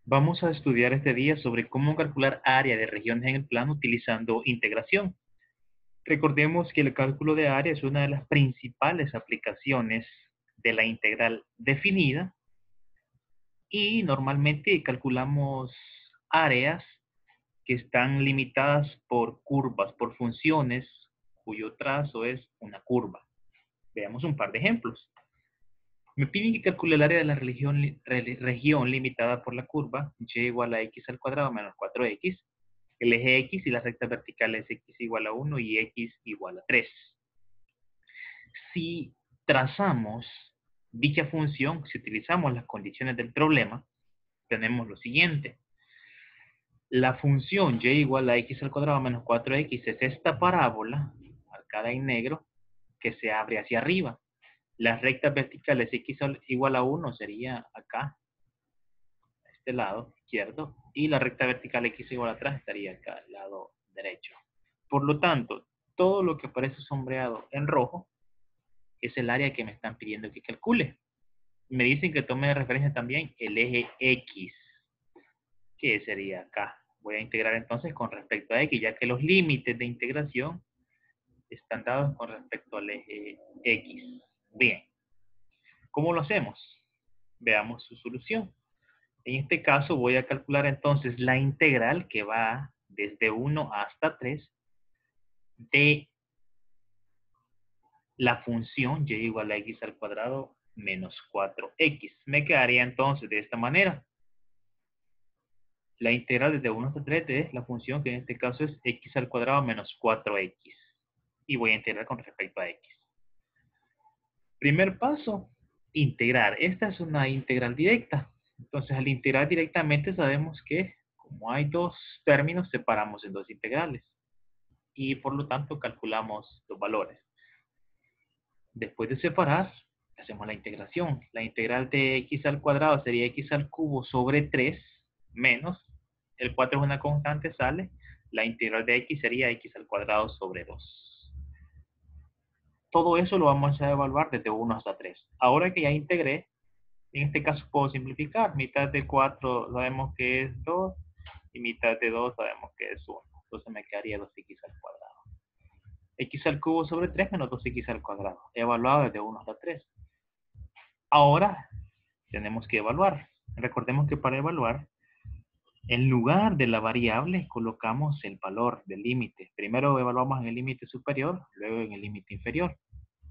Vamos a estudiar este día sobre cómo calcular área de regiones en el plano utilizando integración. Recordemos que el cálculo de área es una de las principales aplicaciones de la integral definida y normalmente calculamos áreas que están limitadas por curvas, por funciones cuyo trazo es una curva. Veamos un par de ejemplos. Me piden que calcule el área de la región limitada por la curva y igual a x al cuadrado menos 4x, el eje x y la recta vertical es x igual a 1 y x igual a 3. Si trazamos dicha función, si utilizamos las condiciones del problema, tenemos lo siguiente. La función y igual a x al cuadrado menos 4x es esta parábola, marcada en negro, que se abre hacia arriba. Las rectas verticales x igual a 1 sería acá, a este lado izquierdo, y la recta vertical x igual a 3 estaría acá, al lado derecho. Por lo tanto, todo lo que aparece sombreado en rojo es el área que me están pidiendo que calcule. Me dicen que tome de referencia también el eje x, que sería acá. Voy a integrar entonces con respecto a x, ya que los límites de integración están dados con respecto al eje x. Bien, ¿cómo lo hacemos? Veamos su solución. En este caso voy a calcular entonces la integral que va desde 1 hasta 3 de la función y igual a x al cuadrado menos 4x. Me quedaría entonces de esta manera. La integral desde 1 hasta 3 de la función, que en este caso es x al cuadrado menos 4x. Y voy a integrar con respecto a x. Primer paso, integrar. Esta es una integral directa. Entonces, al integrar directamente sabemos que, como hay dos términos, separamos en dos integrales. Y por lo tanto, calculamos los valores. Después de separar, hacemos la integración. La integral de x al cuadrado sería x al cubo sobre 3 menos, el 4 es una constante, sale, la integral de x sería x al cuadrado sobre 2. Todo eso lo vamos a evaluar desde 1 hasta 3. Ahora que ya integré, en este caso puedo simplificar. Mitad de 4 sabemos que es 2 y mitad de 2 sabemos que es 1. Entonces me quedaría 2x al cuadrado. X al cubo sobre 3 menos 2x al cuadrado. Evaluado desde 1 hasta 3. Ahora tenemos que evaluar. Recordemos que para evaluar, en lugar de la variable, colocamos el valor del límite. Primero evaluamos en el límite superior, luego en el límite inferior.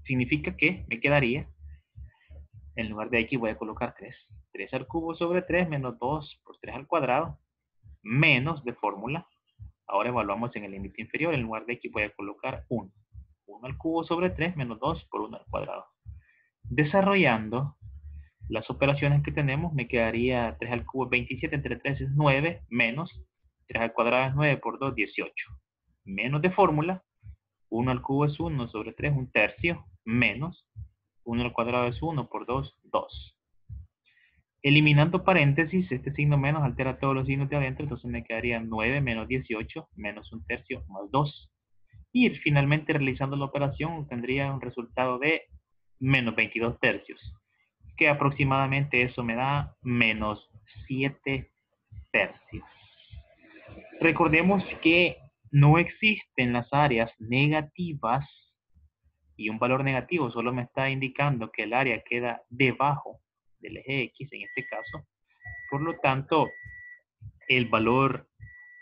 Significa que me quedaría, en lugar de x voy a colocar 3. 3 al cubo sobre 3 menos 2 por 3 al cuadrado, menos de fórmula. Ahora evaluamos en el límite inferior, en lugar de x voy a colocar 1. 1 al cubo sobre 3 menos 2 por 1 al cuadrado. Desarrollando las operaciones que tenemos, me quedaría 3 al cubo es 27, entre 3 es 9, menos 3 al cuadrado es 9 por 2, 18. Menos de fórmula, 1 al cubo es 1 sobre 3, un tercio, menos 1 al cuadrado es 1 por 2, 2. Eliminando paréntesis, este signo menos altera todos los signos de adentro, entonces me quedaría 9 menos 18, menos un tercio, más 2. Y finalmente realizando la operación tendría un resultado de menos 22 tercios, que aproximadamente eso me da menos 7 tercios. Recordemos que no existen las áreas negativas y un valor negativo solo me está indicando que el área queda debajo del eje X en este caso. Por lo tanto, el valor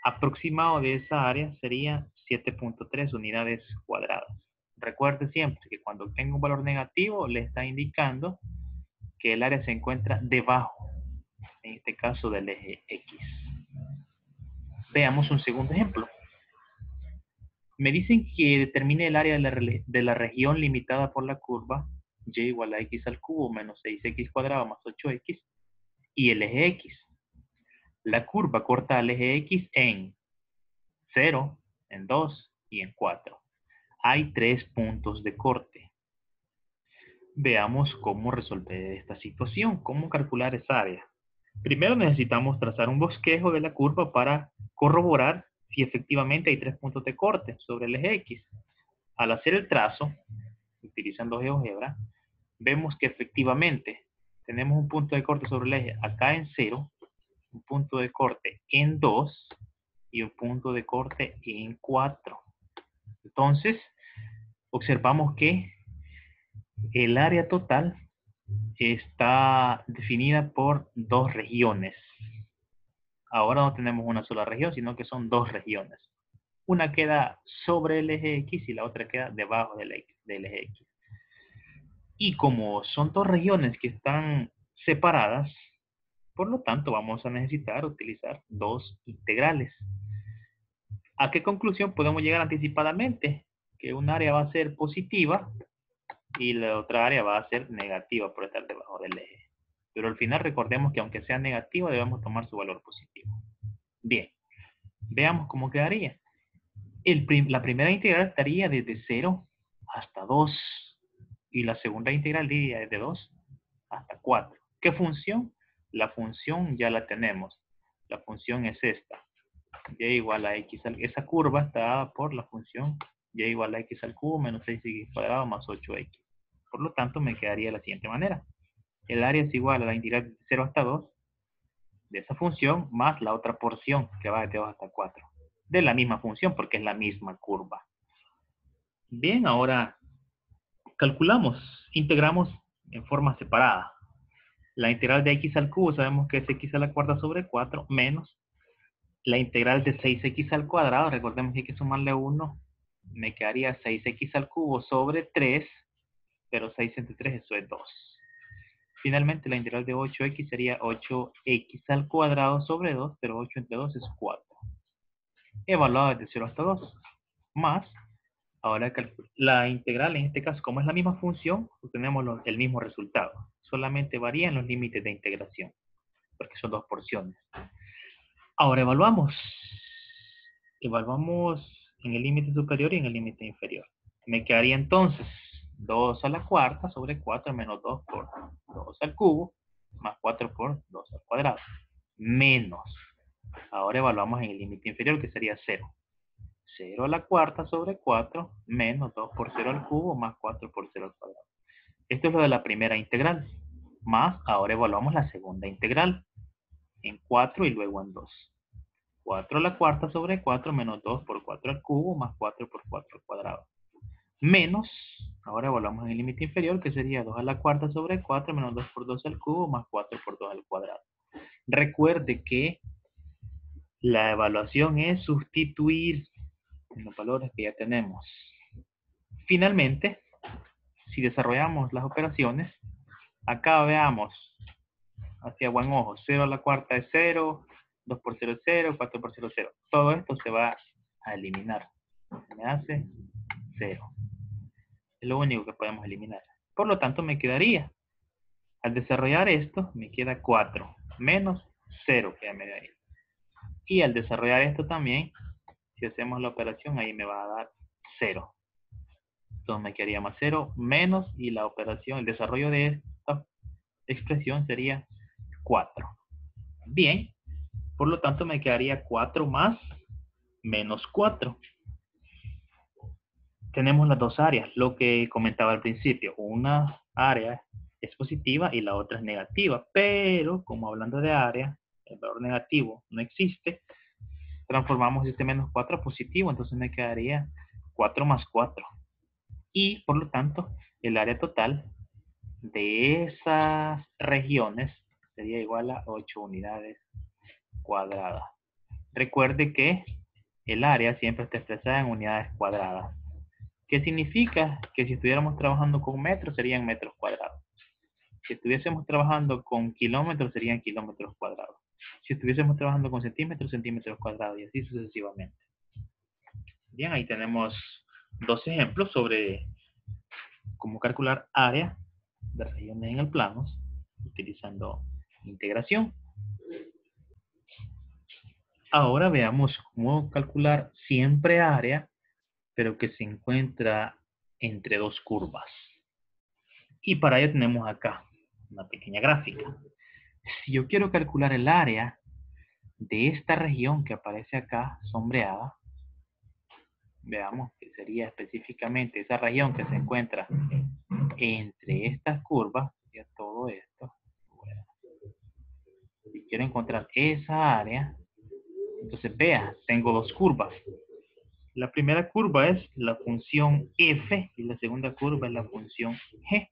aproximado de esa área sería 7.3 unidades cuadradas. Recuerde siempre que cuando tenga un valor negativo le está indicando que el área se encuentra debajo, en este caso del eje X. Veamos un segundo ejemplo. Me dicen que determine el área de la región limitada por la curva y igual a x al cubo menos 6x cuadrado más 8x y el eje X. La curva corta al eje X en 0, en 2 y en 4. Hay 3 puntos de corte. Veamos cómo resolver esta situación, cómo calcular esa área. Primero necesitamos trazar un bosquejo de la curva para corroborar si efectivamente hay 3 puntos de corte sobre el eje X. Al hacer el trazo, utilizando GeoGebra, vemos que efectivamente tenemos un punto de corte sobre el eje acá en 0, un punto de corte en 2 y un punto de corte en 4. Entonces, observamos que el área total está definida por dos regiones. Ahora no tenemos una sola región, sino que son dos regiones. Una queda sobre el eje X y la otra queda debajo del eje X. Y como son dos regiones que están separadas, por lo tanto vamos a necesitar utilizar dos integrales. ¿A qué conclusión podemos llegar anticipadamente? Que un área va a ser positiva y la otra área va a ser negativa por estar debajo del eje. Pero al final recordemos que aunque sea negativa debemos tomar su valor positivo. Bien, veamos cómo quedaría. La primera integral estaría desde 0 hasta 2 y la segunda integral iría desde 2 hasta 4. ¿Qué función? La función ya la tenemos. La función es esta. Y igual a x, esa curva está dada por la función y igual a x al cubo menos 6x cuadrado más 8x. Por lo tanto, me quedaría de la siguiente manera. El área es igual a la integral de 0 hasta 2 de esa función más la otra porción que va de 2 hasta 4. De la misma función porque es la misma curva. Bien, ahora calculamos, integramos en forma separada. La integral de x al cubo sabemos que es x a la cuarta sobre 4 menos la integral de 6x al cuadrado, recordemos que hay que sumarle 1, me quedaría 6x al cubo sobre 3, pero 6 entre 3 eso es 2. Finalmente la integral de 8x sería 8x al cuadrado sobre 2, pero 8 entre 2 es 4. Evaluado desde 0 hasta 2, más, ahora la integral en este caso, como es la misma función, obtenemos el mismo resultado. Solamente varían los límites de integración, porque son dos porciones. Ahora evaluamos. Evaluamos en el límite superior y en el límite inferior. Me quedaría entonces 2 a la cuarta sobre 4 menos 2 por 2 al cubo, más 4 por 2 al cuadrado. Menos. Ahora evaluamos en el límite inferior, que sería 0. 0 a la cuarta sobre 4 menos 2 por 0 al cubo, más 4 por 0 al cuadrado. Esto es lo de la primera integral. Más, ahora evaluamos la segunda integral. En 4 y luego en 2. 4 a la cuarta sobre 4 menos 2 por 4 al cubo más 4 por 4 al cuadrado. Menos, ahora evaluamos en el límite inferior, que sería 2 a la cuarta sobre 4 menos 2 por 2 al cubo más 4 por 2 al cuadrado. Recuerde que la evaluación es sustituir en los valores que ya tenemos. Finalmente, si desarrollamos las operaciones, acá veamos, hacia buen ojo, 0 a la cuarta es 0, 2 por 0 es 0, 4 por 0 es 0. Todo esto se va a eliminar. Me hace 0. Es lo único que podemos eliminar. Por lo tanto, me quedaría, al desarrollar esto, me queda 4 menos 0 que ya me da ahí. Y al desarrollar esto también, si hacemos la operación, ahí me va a dar 0. Entonces me quedaría más 0 menos, y la operación, el desarrollo de esta expresión sería 4. Bien, por lo tanto me quedaría 4 más menos 4. Tenemos las dos áreas, lo que comentaba al principio. Una área es positiva y la otra es negativa, pero como hablando de área, el valor negativo no existe, transformamos este menos 4 a positivo, entonces me quedaría 4 más 4. Y por lo tanto, el área total de esas regiones sería igual a 8 unidades cuadradas. Recuerde que el área siempre está expresada en unidades cuadradas. ¿Qué significa? Que si estuviéramos trabajando con metros, serían metros cuadrados. Si estuviésemos trabajando con kilómetros, serían kilómetros cuadrados. Si estuviésemos trabajando con centímetros, centímetros cuadrados, y así sucesivamente. Bien, ahí tenemos dos ejemplos sobre cómo calcular área de regiones en el plano utilizando integración. Ahora veamos cómo calcular siempre área, pero que se encuentra entre dos curvas. Y para ello tenemos acá una pequeña gráfica. Si yo quiero calcular el área de esta región que aparece acá sombreada, veamos que sería específicamente esa región que se encuentra entre estas curvas, sería todo esto. quiero encontrar esa área, entonces vea, tengo dos curvas. La primera curva es la función f y la segunda curva es la función g.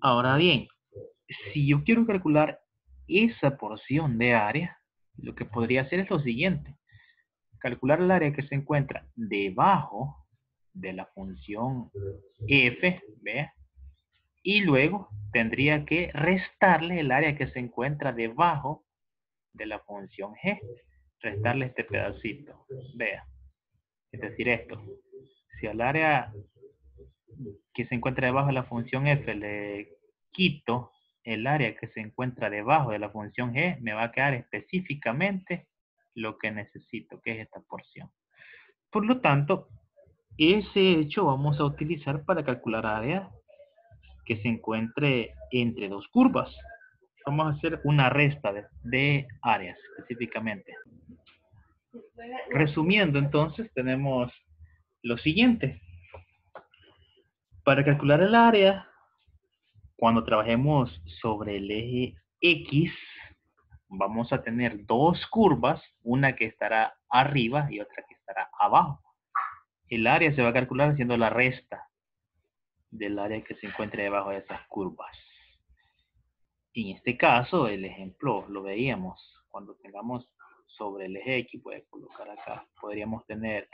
Ahora bien, si yo quiero calcular esa porción de área, lo que podría hacer es lo siguiente. Calcular el área que se encuentra debajo de la función f, ¿ve? Y luego tendría que restarle el área que se encuentra debajo de la función g. Restarle este pedacito, vea. Es decir, esto. Si al área que se encuentra debajo de la función f le quito el área que se encuentra debajo de la función g, me va a quedar específicamente lo que necesito, que es esta porción. Por lo tanto, ese hecho vamos a utilizar para calcular área que se encuentre entre dos curvas. Vamos a hacer una resta de áreas específicamente. Resumiendo, entonces, tenemos lo siguiente. Para calcular el área, cuando trabajemos sobre el eje X, vamos a tener dos curvas, una que estará arriba y otra que estará abajo. El área se va a calcular haciendo la resta del área que se encuentre debajo de esas curvas. En este caso, el ejemplo lo veíamos. Cuando tengamos sobre el eje X, voy a colocar acá, podríamos tener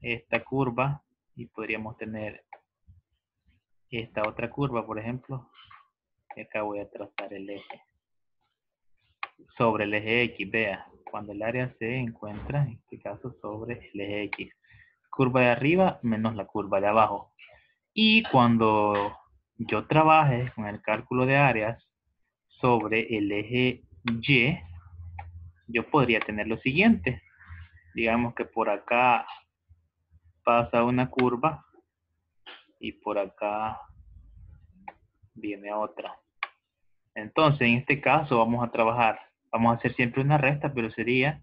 esta curva y podríamos tener esta otra curva, por ejemplo. Y acá voy a trazar el eje. Sobre el eje X, vea, cuando el área se encuentra, en este caso, sobre el eje X. Curva de arriba menos la curva de abajo. Y cuando yo trabaje con el cálculo de áreas sobre el eje Y, yo podría tener lo siguiente. Digamos que por acá pasa una curva y por acá viene otra. Entonces, en este caso vamos a trabajar, vamos a hacer siempre una resta, pero sería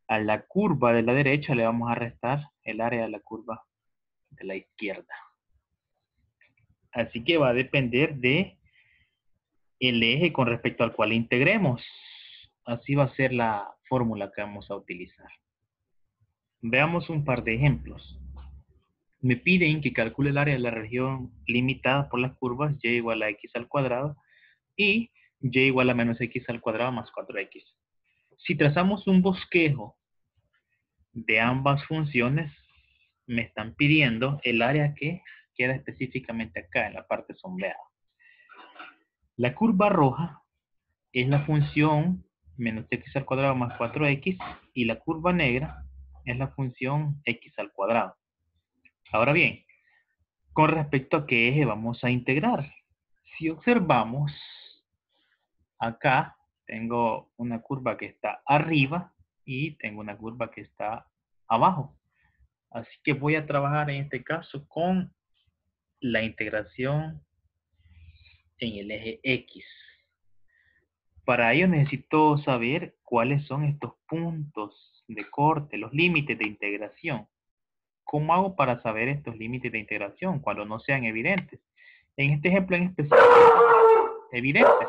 a la curva de la derecha le vamos a restar el área de la curva de la izquierda. Así que va a depender de el eje con respecto al cual integremos. Así va a ser la fórmula que vamos a utilizar. Veamos un par de ejemplos. Me piden que calcule el área de la región limitada por las curvas y igual a x al cuadrado y y igual a menos x al cuadrado más 4x. Si trazamos un bosquejo de ambas funciones, me están pidiendo el área que queda específicamente acá en la parte sombreada. La curva roja es la función menos x al cuadrado más 4x y la curva negra es la función x al cuadrado. Ahora bien, con respecto a qué eje vamos a integrar. Si observamos, acá tengo una curva que está arriba y tengo una curva que está abajo. Así que voy a trabajar en este caso con la integración en el eje X. Para ello necesito saber cuáles son estos puntos de corte, los límites de integración. ¿Cómo hago para saber estos límites de integración cuando no sean evidentes? En este ejemplo en específico, evidentes.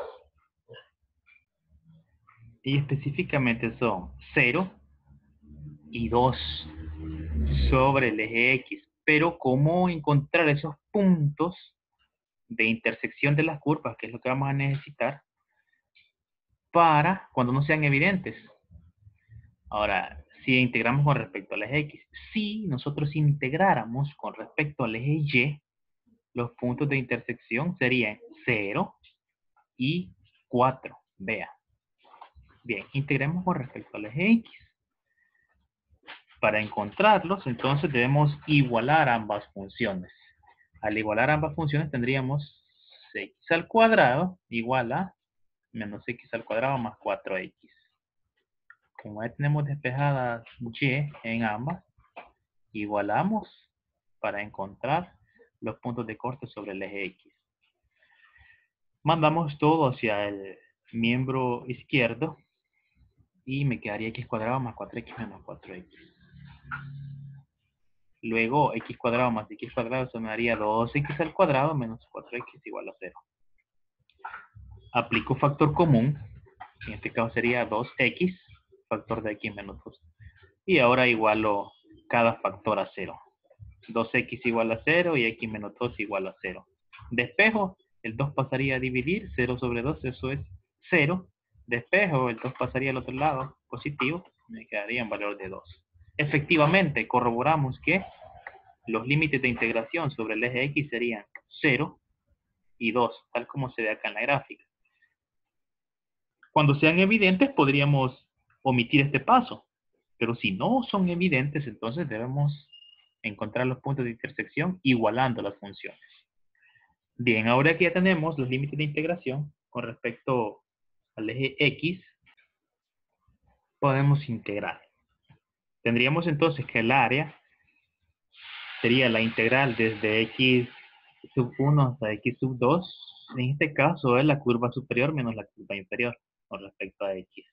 Y específicamente son 0 y 2 sobre el eje X. Pero ¿cómo encontrar esos puntos de intersección de las curvas, que es lo que vamos a necesitar, para cuando no sean evidentes? Ahora, si integramos con respecto al eje X, si nosotros integráramos con respecto al eje Y, los puntos de intersección serían 0 y 4. Vea. Bien, integremos con respecto al eje X. Para encontrarlos, entonces debemos igualar ambas funciones. Al igualar ambas funciones tendríamos x al cuadrado igual a menos x al cuadrado más 4x. Como ya tenemos despejadas y en ambas, igualamos para encontrar los puntos de corte sobre el eje X. Mandamos todo hacia el miembro izquierdo y me quedaría x cuadrado más 4x menos 4x. Luego x cuadrado más x cuadrado se me daría 2x al cuadrado menos 4x igual a 0. Aplico factor común En este caso sería 2x, factor de x menos 2. Y ahora igualo cada factor a 0. 2x igual a 0 y x menos 2 igual a 0. Despejo, el 2 pasaría a dividir, 0 sobre 2, eso es 0. Despejo, el 2 pasaría al otro lado, positivo, me quedaría en valor de 2. Efectivamente, corroboramos que los límites de integración sobre el eje X serían 0 y 2, tal como se ve acá en la gráfica. Cuando sean evidentes, podríamos omitir este paso. Pero si no son evidentes, entonces debemos encontrar los puntos de intersección igualando las funciones. Bien, ahora que ya tenemos los límites de integración con respecto al eje X, podemos integrar. Tendríamos entonces que el área sería la integral desde X sub 1 hasta X sub 2. En este caso es la curva superior menos la curva inferior con respecto a X.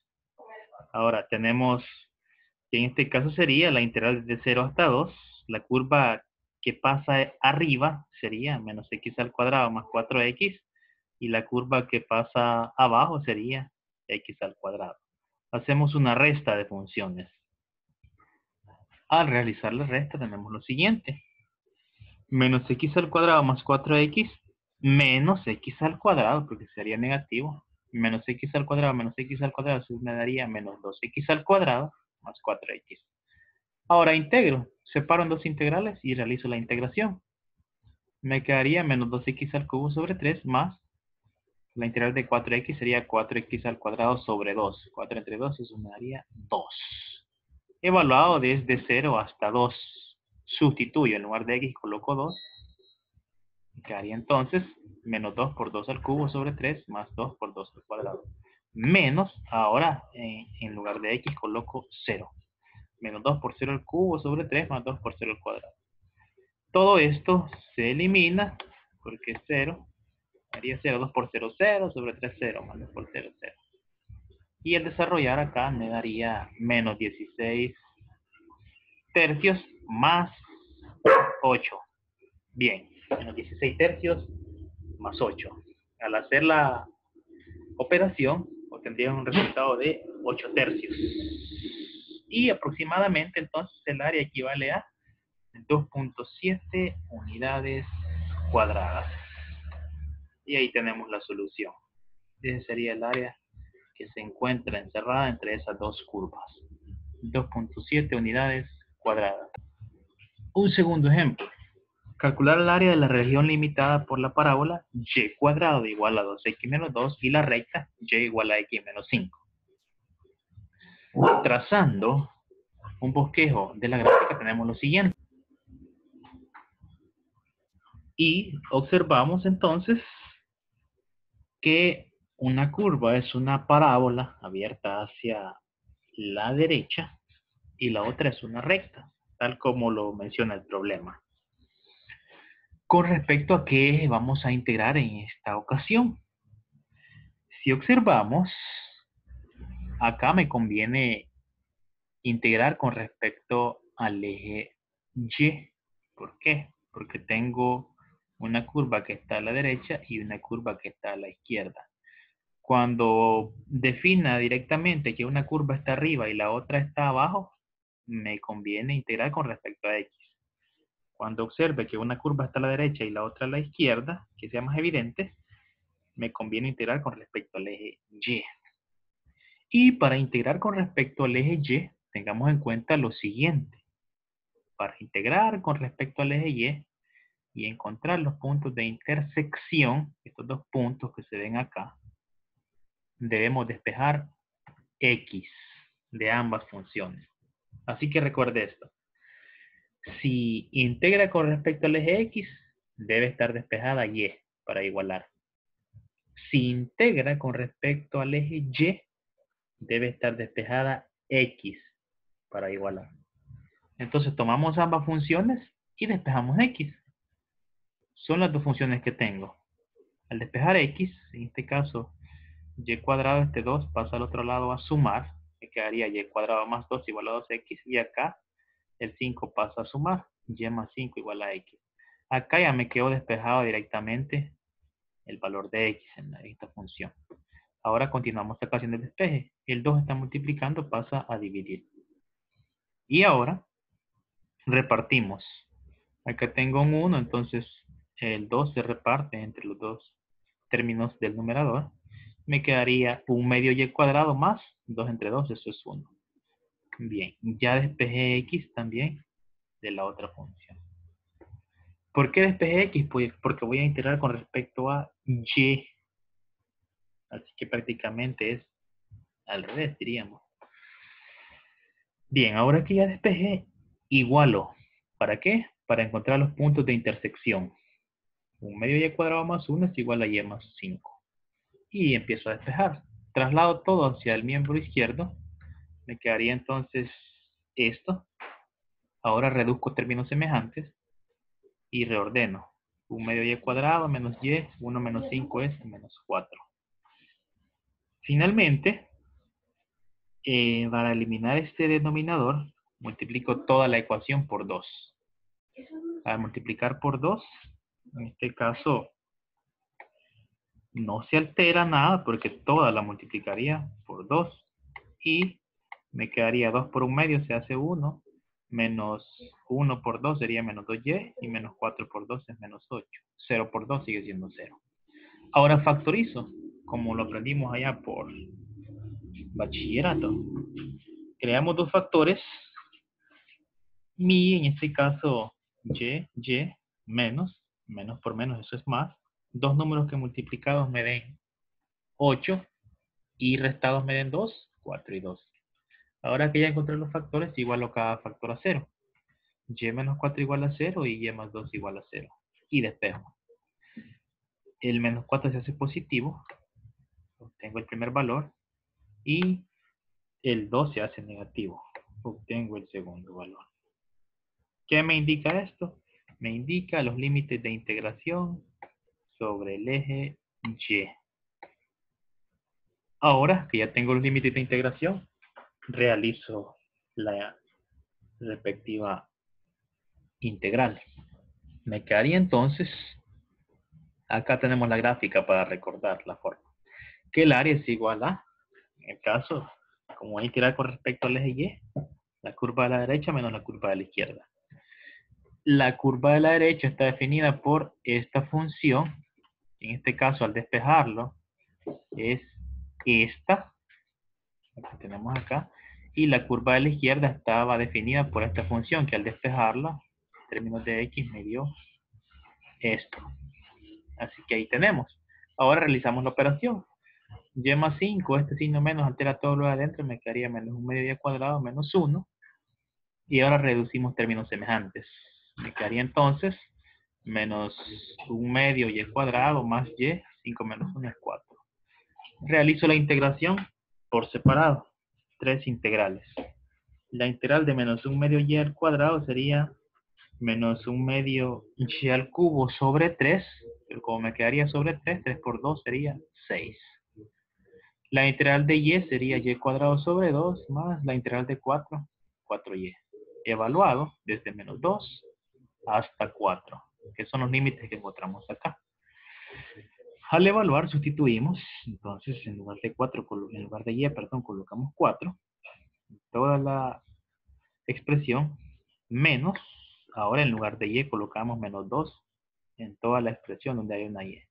Ahora tenemos que en este caso sería la integral desde 0 hasta 2. La curva que pasa arriba sería menos x al cuadrado más 4x. Y la curva que pasa abajo sería x al cuadrado. Hacemos una resta de funciones. Al realizar la resta tenemos lo siguiente. Menos x al cuadrado más 4x menos x al cuadrado, porque sería negativo. Menos x al cuadrado menos x al cuadrado, eso me daría menos 2x al cuadrado más 4x. Ahora integro. Separo en dos integrales y realizo la integración. Me quedaría menos 2x al cubo sobre 3 más la integral de 4x sería 4x al cuadrado sobre 2. 4 entre 2, eso me daría 2. Evaluado desde 0 hasta 2. Sustituyo, en lugar de x coloco 2. Me quedaría entonces menos 2 por 2 al cubo sobre 3 más 2 por 2 al cuadrado. Menos, ahora en lugar de x coloco 0. Menos 2 por 0 al cubo sobre 3 más 2 por 0 al cuadrado. Todo esto se elimina porque 0 haría 0, 2 por 0, 0 sobre 3, 0 más 2 por 0, 0. Y el desarrollar acá me daría menos 16 tercios más 8. Bien, menos 16 tercios más 8. Al hacer la operación obtendríamos un resultado de 8 tercios. Y aproximadamente entonces el área equivale a 2.7 unidades cuadradas. Y ahí tenemos la solución. Ese sería el área que se encuentra encerrada entre esas dos curvas. 2.7 unidades cuadradas. Un segundo ejemplo. Calcular el área de la región limitada por la parábola y cuadrado igual a 2x menos 2 y la recta y igual a x menos 5. Trazando un bosquejo de la gráfica tenemos lo siguiente. Y observamos entonces que una curva es una parábola abierta hacia la derecha y la otra es una recta, tal como lo menciona el problema. Con respecto a qué vamos a integrar en esta ocasión. Si observamos, acá me conviene integrar con respecto al eje Y. ¿Por qué? Porque tengo una curva que está a la derecha y una curva que está a la izquierda. Cuando defina directamente que una curva está arriba y la otra está abajo, me conviene integrar con respecto a X. Cuando observe que una curva está a la derecha y la otra a la izquierda, que sea más evidente, me conviene integrar con respecto al eje Y. Y para integrar con respecto al eje Y, tengamos en cuenta lo siguiente. Para integrar con respecto al eje y encontrar los puntos de intersección, estos dos puntos que se ven acá, debemos despejar X de ambas funciones. Así que recuerde esto. Si integra con respecto al eje X, debe estar despejada Y para igualar. Si integra con respecto al eje Y, debe estar despejada X para igualar. Entonces tomamos ambas funciones y despejamos X. Son las dos funciones que tengo. Al despejar X, en este caso, Y cuadrado, este 2 pasa al otro lado a sumar. Me quedaría Y cuadrado más 2 igual a 2X. Y acá el 5 pasa a sumar. Y más 5 igual a X. Acá ya me quedó despejado directamente el valor de X en esta función. Ahora continuamos acá haciendo el despeje. El 2 está multiplicando, pasa a dividir. Y ahora repartimos. Acá tengo un 1, entonces el 2 se reparte entre los dos términos del numerador. Me quedaría 1/2 y cuadrado más 2 entre 2, eso es 1. Bien, ya despejé x también de la otra función. ¿Por qué despejé x? Pues porque voy a integrar con respecto a y. Así que prácticamente es al revés, diríamos. Bien, ahora que ya despejé, igualo. ¿Para qué? Para encontrar los puntos de intersección. 1/2 y cuadrado más 1 es igual a y más 5. Y empiezo a despejar. Traslado todo hacia el miembro izquierdo. Me quedaría entonces esto. Ahora reduzco términos semejantes y reordeno. 1/2 y cuadrado menos y, 1 menos 5 es menos 4. Finalmente, para eliminar este denominador, multiplico toda la ecuación por 2. Al multiplicar por 2, en este caso, no se altera nada porque toda la multiplicaría por 2. Y me quedaría 2 por 1/2 se hace 1. Menos 1 por 2 sería menos 2y. Y menos 4 por 2 es menos 8. 0 por 2 sigue siendo 0. Ahora factorizo, como lo aprendimos allá por bachillerato. Creamos dos factores. Mi, en este caso, y, menos por menos, eso es más. Dos números que multiplicados me den 8 y restados me den 2, 4 y 2. Ahora que ya encontré los factores, igualo cada factor a 0. Y menos 4 igual a 0 y y más 2 igual a 0. Y despejo. El menos 4 se hace positivo. Obtengo el primer valor. Y el 2 se hace negativo. Obtengo el segundo valor. ¿Qué me indica esto? Me indica los límites de integración sobre el eje Y. Ahora que ya tengo los límites de integración, realizo la respectiva integral. Me quedaría entonces, acá tenemos la gráfica para recordar la forma, que el área es igual a, en el caso, como voy a integrar con respecto al eje Y, la curva de la derecha menos la curva de la izquierda. La curva de la derecha está definida por esta función, en este caso al despejarlo, es esta, la que tenemos acá, y la curva de la izquierda estaba definida por esta función, que al despejarla, en términos de x, me dio esto. Así que ahí tenemos. Ahora realizamos la operación. Y más 5, este signo menos altera todo lo de adentro, me quedaría menos 1/2 y cuadrado menos 1. Y ahora reducimos términos semejantes. Me quedaría entonces menos 1/2 y cuadrado más y, 5 menos 1 es 4. Realizo la integración por separado. 3 integrales. La integral de menos 1/2 y al cuadrado sería menos 1/2 y al cubo sobre 3. Pero como me quedaría sobre 3, 3 por 2 sería 6. La integral de y sería y cuadrado sobre 2 más la integral de 4, 4y. Evaluado desde menos 2 hasta 4, que son los límites que encontramos acá. Al evaluar sustituimos, entonces en lugar de 4, en lugar de y, perdón, colocamos 4. Toda la expresión menos, ahora en lugar de y colocamos menos 2 en toda la expresión donde hay una y.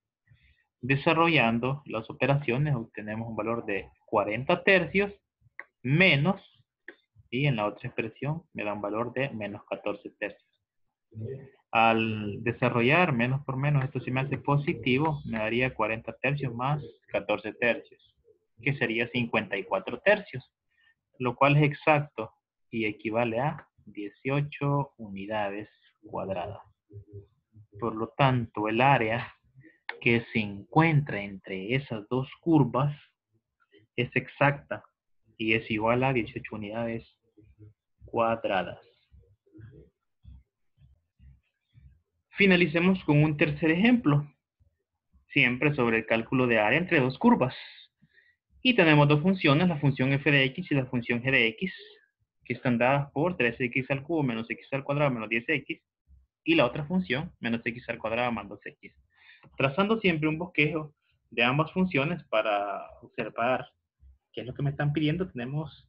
Desarrollando las operaciones obtenemos un valor de 40 tercios menos, y en la otra expresión me da un valor de menos 14 tercios. Al desarrollar menos por menos, esto si me hace positivo, me daría 40 tercios más 14 tercios, que sería 54 tercios, lo cual es exacto y equivale a 18 unidades cuadradas. Por lo tanto, el área que se encuentra entre esas dos curvas es exacta y es igual a 18 unidades cuadradas. Finalicemos con un tercer ejemplo, siempre sobre el cálculo de área entre dos curvas. Y tenemos dos funciones, la función f de x y la función g de x, que están dadas por 3x al cubo menos x al cuadrado menos 10x, y la otra función, menos x al cuadrado más 2x. Trazando siempre un bosquejo, de ambas funciones para observar qué es lo que me están pidiendo. Tenemos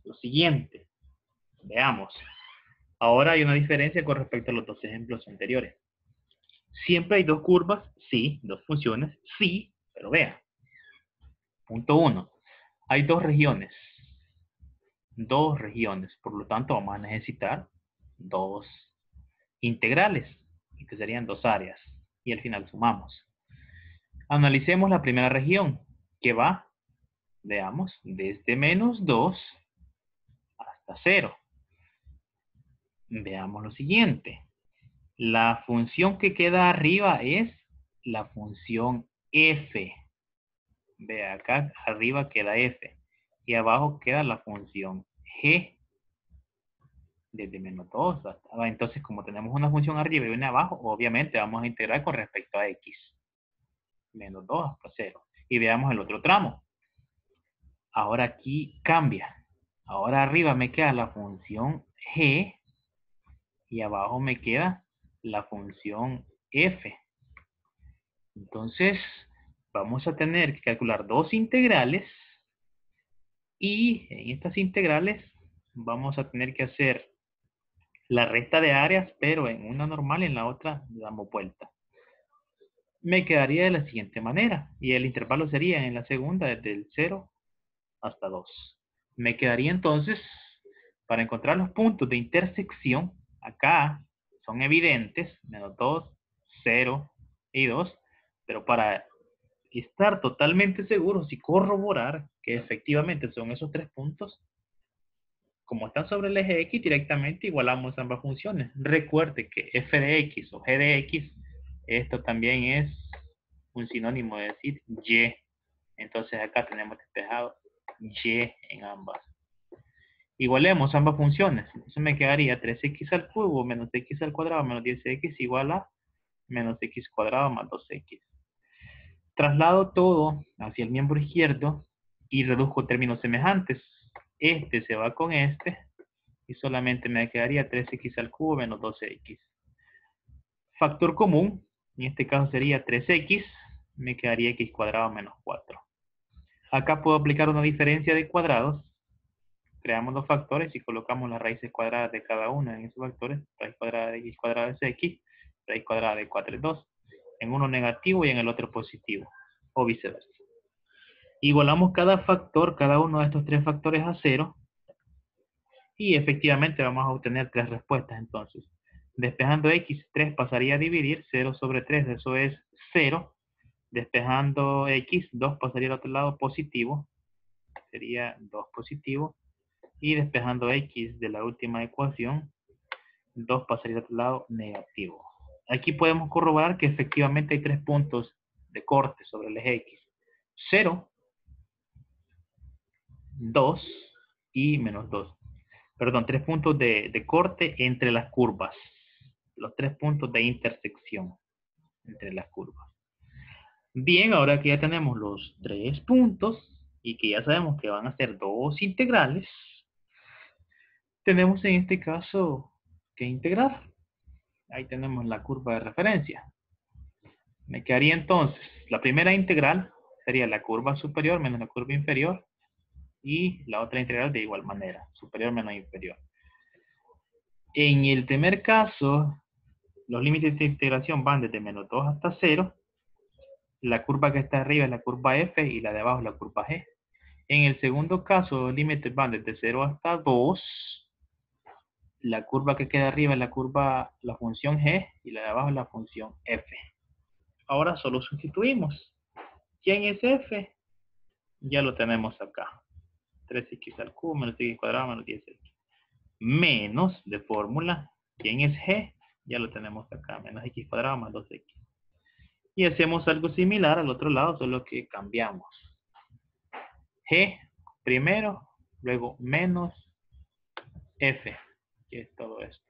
lo siguiente. Veamos. Ahora hay una diferencia con respecto a los dos ejemplos anteriores. Siempre hay dos curvas, sí, dos funciones, sí, pero vea. Punto 1. Hay dos regiones. Dos regiones. Por lo tanto, vamos a necesitar dos integrales, que serían dos áreas. Y al final sumamos. Analicemos la primera región, que va, veamos, desde menos 2 hasta 0. Veamos lo siguiente. La función que queda arriba es la función f. Ve acá arriba queda f. Y abajo queda la función g. Desde menos 2 hasta... Entonces, como tenemos una función arriba y una abajo, obviamente vamos a integrar con respecto a x. Menos 2 hasta 0. Y veamos el otro tramo. Ahora aquí cambia. Ahora arriba me queda la función g. Y abajo me queda la función f. Entonces, vamos a tener que calcular dos integrales. Y en estas integrales vamos a tener que hacer la resta de áreas, pero en una normal y en la otra le damos vuelta. Me quedaría de la siguiente manera. Y el intervalo sería en la segunda desde el 0 hasta 2. Me quedaría entonces, para encontrar los puntos de intersección, acá son evidentes, menos 2, 0 y 2, pero para estar totalmente seguros y corroborar que efectivamente son esos tres puntos, como están sobre el eje X, directamente igualamos ambas funciones. Recuerde que f de x o g de x, esto también es un sinónimo de decir y. Entonces acá tenemos despejado y en ambas. Igualemos ambas funciones. Entonces me quedaría 3x al cubo menos x al cuadrado menos 10x igual a menos x cuadrado más 2x. Traslado todo hacia el miembro izquierdo y reduzco términos semejantes. Este se va con este y solamente me quedaría 3x al cubo menos 12x. Factor común, en este caso sería 3x, me quedaría x cuadrado menos 4. Acá puedo aplicar una diferencia de cuadrados. Creamos dos factores y colocamos las raíces cuadradas de cada uno en esos factores. Raíz cuadrada de x cuadrada es x, raíz cuadrada de 4 es 2. En uno negativo y en el otro positivo, o viceversa. Igualamos cada factor, cada uno de estos tres factores a 0. Y efectivamente vamos a obtener tres respuestas entonces. Despejando x, 3 pasaría a dividir, 0 sobre 3, eso es 0. Despejando x, 2 pasaría al otro lado positivo, sería 2 positivo. Y despejando x de la última ecuación, 2 pasaría al otro lado negativo. Aquí podemos corroborar que efectivamente hay tres puntos de corte sobre el eje x. 0, 2 y menos 2. Perdón, tres puntos de corte entre las curvas. Los tres puntos de intersección entre las curvas. Bien, ahora que ya tenemos los tres puntos y que ya sabemos que van a ser dos integrales, tenemos en este caso que integrar. Ahí tenemos la curva de referencia. Me quedaría entonces, la primera integral sería la curva superior menos la curva inferior y la otra integral de igual manera, superior menos inferior. En el primer caso, los límites de integración van desde menos 2 hasta 0. La curva que está arriba es la curva f y la de abajo es la curva g. En el segundo caso, los límites van desde 0 hasta 2. La curva que queda arriba es la función g y la de abajo es la función f. Ahora solo sustituimos. ¿Quién es f? Ya lo tenemos acá. 3x al cubo menos x cuadrado menos 10x. Menos de fórmula. ¿Quién es g? Ya lo tenemos acá. Menos x cuadrado más 2x. Y hacemos algo similar al otro lado, solo que cambiamos. G primero, luego menos f, que es todo esto.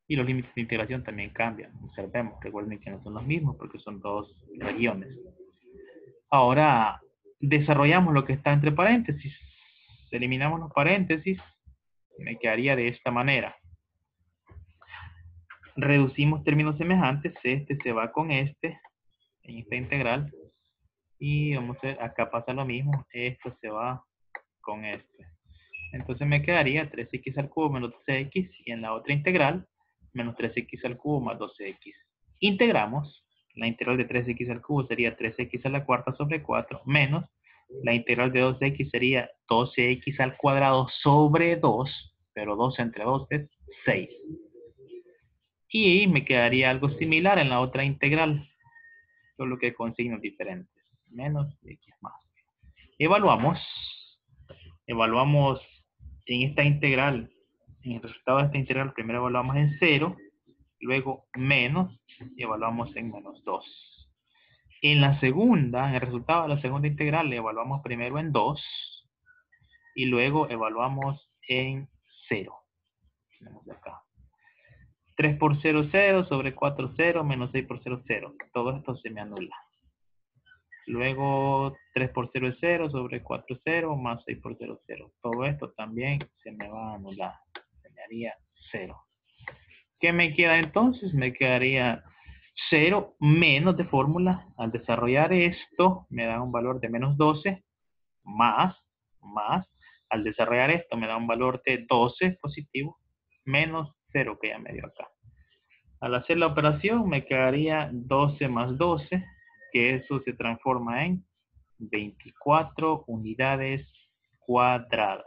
Y los límites de integración también cambian. Observemos, recuerden que no son los mismos porque son dos regiones. Ahora desarrollamos lo que está entre paréntesis. Eliminamos los paréntesis. Me quedaría de esta manera. Reducimos términos semejantes. Este se va con este en esta integral. Y vamos a ver, acá pasa lo mismo. Esto se va con este. Entonces me quedaría 3x al cubo menos 12x. Y en la otra integral, menos 3x al cubo más 12x. Integramos. La integral de 3x al cubo sería 3x a la cuarta sobre 4 menos la integral de 2x sería 12x al cuadrado sobre 2, pero 2 entre 2 es 6. Y me quedaría algo similar en la otra integral, solo que con signos diferentes. Menos x más. Evaluamos. Evaluamos en esta integral, en el resultado de esta integral, primero evaluamos en 0, luego menos, y evaluamos en menos 2. En la segunda, en el resultado de la segunda integral, le evaluamos primero en 2, y luego evaluamos en 0. Tenemos acá. 3 por 0, 0, sobre 4, 0, menos 6 por 0, 0. Todo esto se me anula. Luego 3 por 0 es 0, sobre 4 0, más 6 por 0, 0. Todo esto también se me va a anular. Se me haría 0. ¿Qué me queda entonces? Me quedaría 0 menos de fórmula. Al desarrollar esto, me da un valor de menos 12, más, al desarrollar esto, me da un valor de 12 positivo, menos 0 que ya me dio acá. Al hacer la operación, me quedaría 12 más 12, que eso se transforma en 24 unidades cuadradas.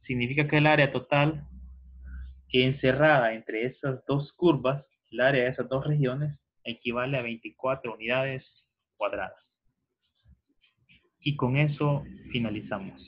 Significa que el área total encerrada entre esas dos curvas, el área de esas dos regiones, equivale a 24 unidades cuadradas. Y con eso finalizamos.